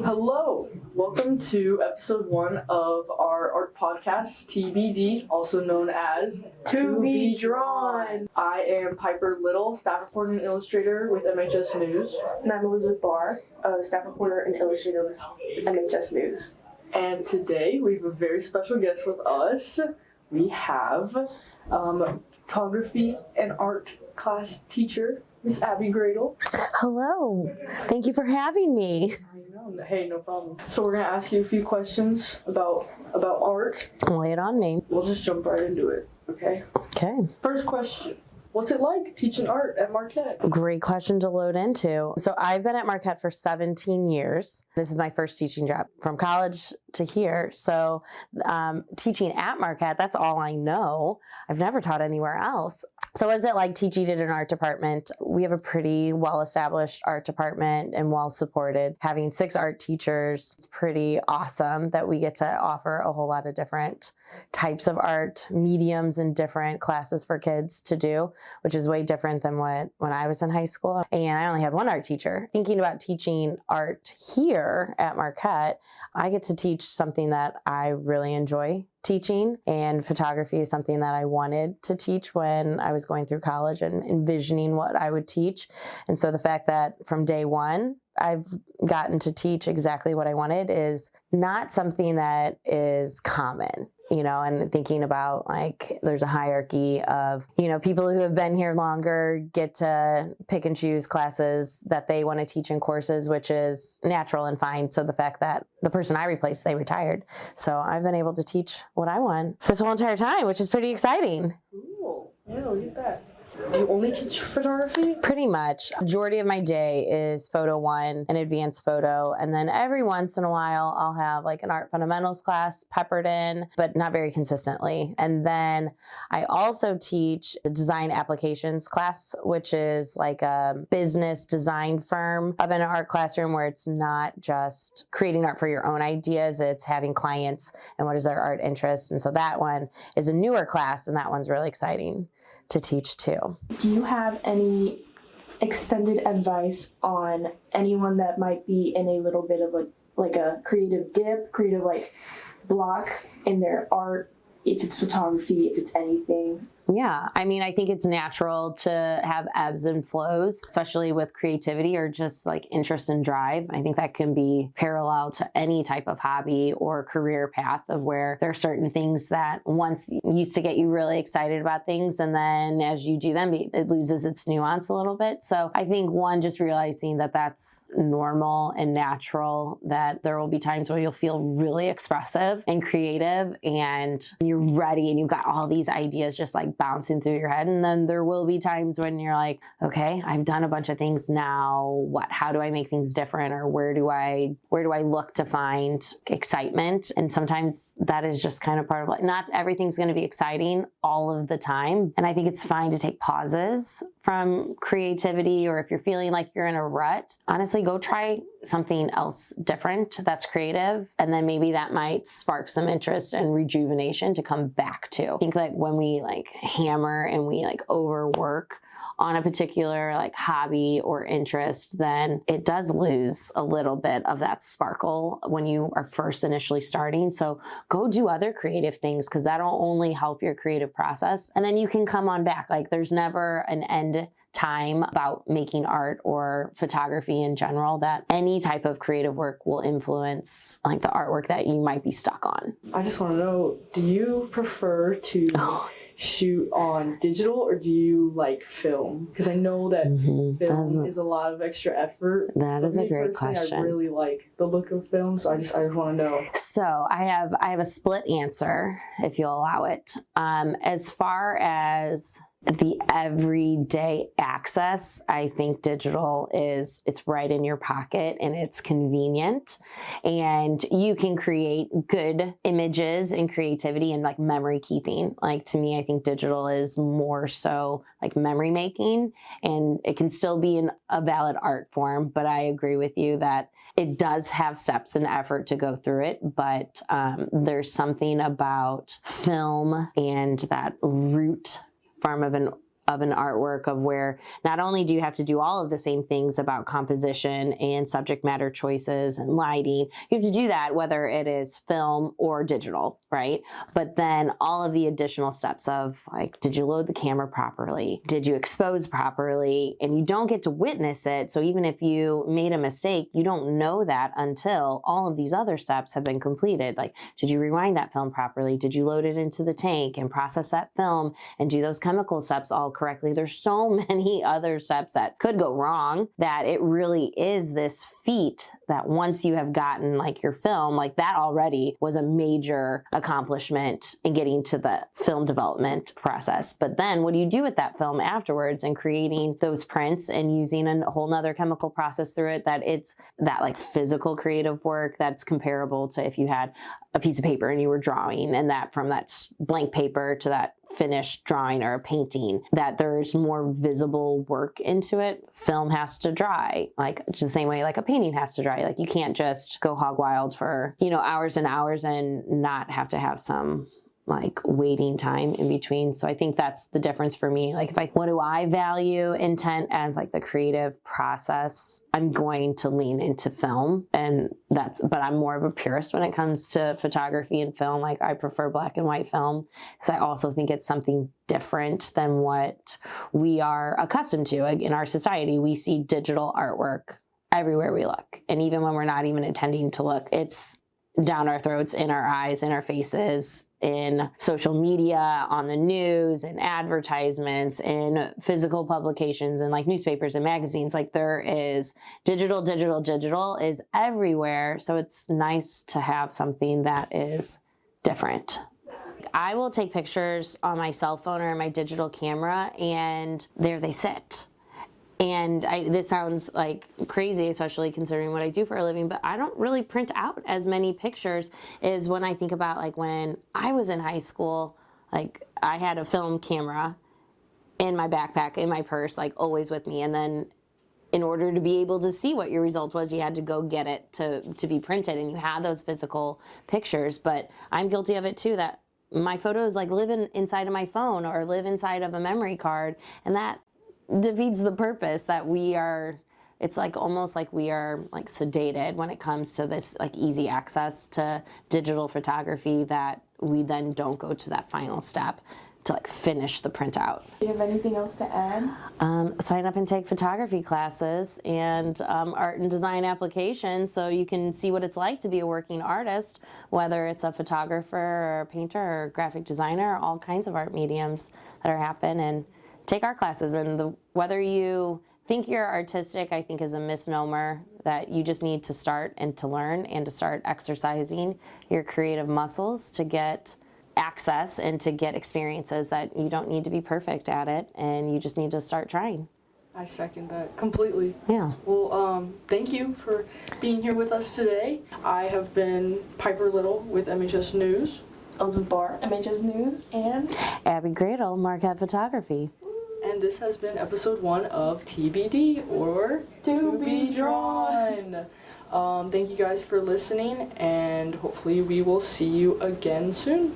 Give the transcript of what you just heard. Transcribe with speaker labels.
Speaker 1: Hello, welcome to episode 1 of our art podcast, TBD, also known as
Speaker 2: To Be Drawn.
Speaker 1: I am Piper Little, staff reporter and illustrator with MHS News.
Speaker 2: And I'm Elizabeth Bahr, staff reporter and illustrator with MHS News.
Speaker 1: And today we have a very special guest with us. We have photography and art class teacher, Miss Abbey Gradle.
Speaker 3: Hello. Thank you for having me.
Speaker 1: Hey, no problem. So we're going to ask you a few questions about art.
Speaker 3: Lay it on me.
Speaker 1: We'll just jump right into it, okay?
Speaker 3: Okay.
Speaker 1: First question. What's it like teaching art at Marquette?
Speaker 3: Great question to load into. So I've been at Marquette for 17 years. This is my first teaching job from college to here. So teaching at Marquette, that's all I know. I've never taught anywhere else. So what is it like teaching in an art department? We have a pretty well-established art department and well-supported. Having 6 art teachers is pretty awesome that we get to offer a whole lot of different types of art, mediums, and different classes for kids to do, which is way different than when I was in high school. And I only had 1 art teacher. Thinking about teaching art here at Marquette, I get to teach something that I really enjoy teaching, and photography is something that I wanted to teach when I was going through college and envisioning what I would teach. And so the fact that from day one, I've gotten to teach exactly what I wanted is not something that is common. And thinking about there's a hierarchy of, people who have been here longer get to pick and choose classes that they want to teach in courses, which is natural and fine. So the fact that the person I replaced, they retired. So I've been able to teach what I want this whole entire time, which is pretty exciting.
Speaker 1: Cool. Yeah, look at that. You only teach photography?
Speaker 3: Pretty much. Majority of my day is photo 1 and advanced photo. And then every once in a while, I'll have an art fundamentals class peppered in, but not very consistently. And then I also teach a design applications class, which is like a business design firm of an art classroom where it's not just creating art for your own ideas, it's having clients and what is their art interests. And so that one is a newer class, and that one's really exciting to teach too.
Speaker 2: Do you have any extended advice on anyone that might be in a little bit of a creative dip, block in their art, if it's photography, if it's anything?
Speaker 3: Yeah, I think it's natural to have ebbs and flows, especially with creativity or just interest and drive. I think that can be parallel to any type of hobby or career path, of where there are certain things that once used to get you really excited about things, and then as you do them, it loses its nuance a little bit. So I think just realizing that that's normal and natural, that there will be times where you'll feel really expressive and creative and you're ready and you've got all these ideas just bouncing through your head. And then there will be times when you're like, okay, I've done a bunch of things now. How do I make things different? Or where do I look to find excitement? And sometimes that is just kind of part of not everything's going to be exciting all of the time. And I think it's fine to take pauses from creativity, or if you're feeling like you're in a rut, honestly, go try something else different that's creative. And then maybe that might spark some interest and rejuvenation to come back to. I think when we hammer and we overwork on a particular hobby or interest, then it does lose a little bit of that sparkle when you are first initially starting. So go do other creative things, because that'll only help your creative process. And then you can come on back. There's never an end time about making art or photography in general, that any type of creative work will influence the artwork that you might be stuck on.
Speaker 1: I just want to know, do you prefer to shoot on digital, or do you film? Because I know that film is a lot of extra effort.
Speaker 3: That is a great question.
Speaker 1: I really like the look of film, so I just want to know.
Speaker 3: So I have a split answer, if you'll allow it. As far as the everyday access, I think digital it's right in your pocket and it's convenient, and you can create good images and creativity and memory keeping. To me, I think digital is more so memory making, and it can still be a valid art form, but I agree with you that it does have steps and effort to go through it. But there's something about film and that root form of an of an artwork of where not only do you have to do all of the same things about composition and subject matter choices and lighting, you have to do that whether it is film or digital, right? But then all of the additional steps of like, did you load the camera properly? Did you expose properly? And you don't get to witness it. So even if you made a mistake, you don't know that until all of these other steps have been completed. Like, did you rewind that film properly? Did you load it into the tank and process that film and do those chemical steps all correctly? There's so many other steps that could go wrong that it really is this feat that once you have gotten like your film, like that already was a major accomplishment in getting to the film development process. But then what do you do with that film afterwards and creating those prints and using a whole nother chemical process through it, that it's that like physical creative work that's comparable to if you had a piece of paper and you were drawing, and that from that blank paper to that finished drawing or a painting, that there's more visible work into it. Film has to dry, like just the same way like a painting has to dry. Like you can't just go hog wild for, hours and hours and not have to have some like waiting time in between. So I think that's the difference for me. Like what do I value intent as like the creative process? I'm going to lean into film, but I'm more of a purist when it comes to photography and film. Like I prefer black and white film because I also think it's something different than what we are accustomed to in our society. We see digital artwork everywhere we look. And even when we're not even intending to look, it's down our throats, in our eyes, in our faces, in social media, on the news, in advertisements, in physical publications, and like newspapers and magazines. Like there is digital is everywhere. So it's nice to have something that is different. I will take pictures on my cell phone or my digital camera, and there they sit. And this sounds like crazy, especially considering what I do for a living, but I don't really print out as many pictures as when I think about like when I was in high school. Like I had a film camera in my backpack, in my purse, like always with me. And then in order to be able to see what your result was, you had to go get it to be printed, and you had those physical pictures. But I'm guilty of it too, that my photos like live inside of my phone or live inside of a memory card, and that defeats the purpose that it's like almost like we are like sedated when it comes to this like easy access to digital photography, that we then don't go to that final step to like finish the printout.
Speaker 2: Do you have anything else to add?
Speaker 3: Sign up and take photography classes and art and design applications so you can see what it's like to be a working artist, whether it's a photographer or a painter or graphic designer, all kinds of art mediums that are happening. And take art classes. And whether you think you're artistic, I think is a misnomer, that you just need to start and to learn and to start exercising your creative muscles to get access and to get experiences, that you don't need to be perfect at it and you just need to start trying.
Speaker 1: I second that completely.
Speaker 3: Yeah.
Speaker 1: Well, thank you for being here with us today. I have been Piper Little with MHS News.
Speaker 2: Elizabeth Bahr, MHS News, and
Speaker 3: Abbey Gradle, Marquette Photography.
Speaker 1: And this has been episode 1 of TBD, or To Be Drawn. Thank you guys for listening, and hopefully we will see you again soon.